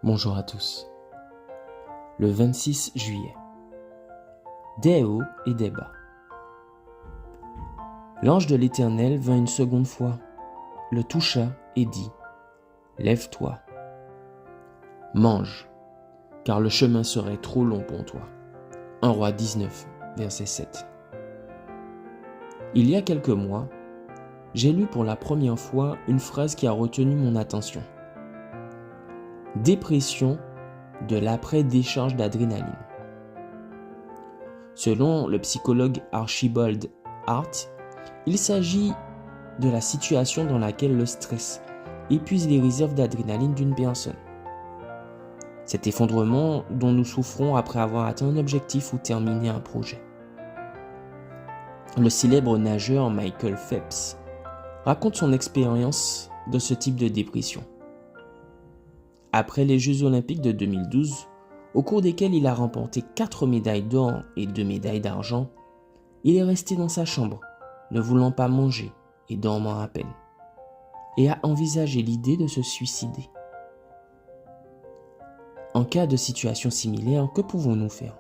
Bonjour à tous. Le 26 juillet. Des hauts et des bas. L'ange de l'Éternel vint une seconde fois, le toucha et dit : Lève-toi, mange, car le chemin serait trop long pour toi. 1 Roi 19, verset 7. Il y a quelques mois, j'ai lu pour la première fois une phrase qui a retenu mon attention. Dépression de l'après-décharge d'adrénaline. Selon le psychologue Archibald Hart, il s'agit de la situation dans laquelle le stress épuise les réserves d'adrénaline d'une personne. Cet effondrement dont nous souffrons après avoir atteint un objectif ou terminé un projet. Le célèbre nageur Michael Phelps raconte son expérience de ce type de dépression. Après les Jeux Olympiques de 2012, au cours desquels il a remporté 4 médailles d'or et 2 médailles d'argent, il est resté dans sa chambre, ne voulant pas manger et dormant à peine, et a envisagé l'idée de se suicider. En cas de situation similaire, que pouvons-nous faire ?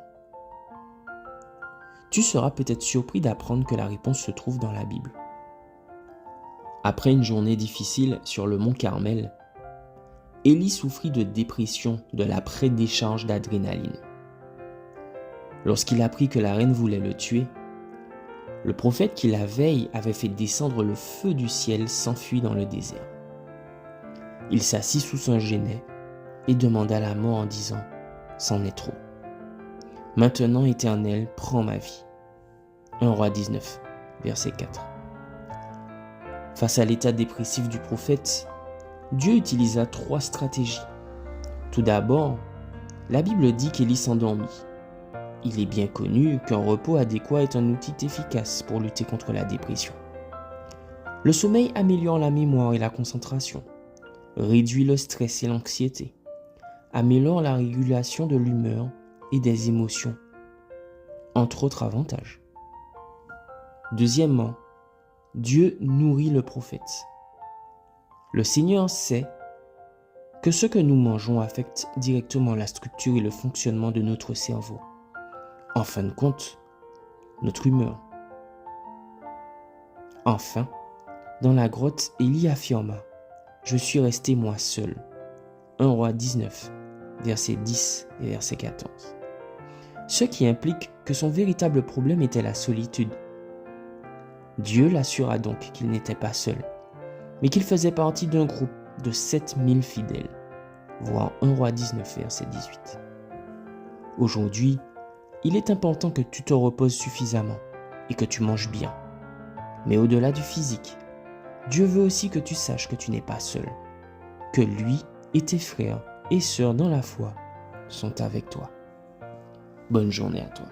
Tu seras peut-être surpris d'apprendre que la réponse se trouve dans la Bible. Après une journée difficile sur le mont Carmel, Élie souffrit de dépression de l'après-décharge d'adrénaline. Lorsqu'il apprit que la reine voulait le tuer, le prophète qui la veille avait fait descendre le feu du ciel s'enfuit dans le désert. Il s'assit sous un genêt et demanda la mort en disant : C'en est trop. Maintenant, Éternel, prends ma vie. 1 Roi 19, verset 4. Face à l'état dépressif du prophète, Dieu utilisa 3 stratégies. Tout d'abord, la Bible dit qu'Élie s'endormit. Il est bien connu qu'un repos adéquat est un outil efficace pour lutter contre la dépression. Le sommeil améliore la mémoire et la concentration, réduit le stress et l'anxiété, améliore la régulation de l'humeur et des émotions, entre autres avantages. Deuxièmement, Dieu nourrit le prophète. Le Seigneur sait que ce que nous mangeons affecte directement la structure et le fonctionnement de notre cerveau. En fin de compte, notre humeur. Enfin, dans la grotte, Élie affirma : Je suis resté moi seul. 1 Roi 19, verset 10 et verset 14. Ce qui implique que son véritable problème était la solitude. Dieu l'assura donc qu'il n'était pas seul, mais qu'il faisait partie d'un groupe de 7000 fidèles. Voir 1 Roi 19, verset 18. Aujourd'hui, il est important que tu te reposes suffisamment et que tu manges bien. Mais au-delà du physique, Dieu veut aussi que tu saches que tu n'es pas seul, que lui et tes frères et sœurs dans la foi sont avec toi. Bonne journée à toi.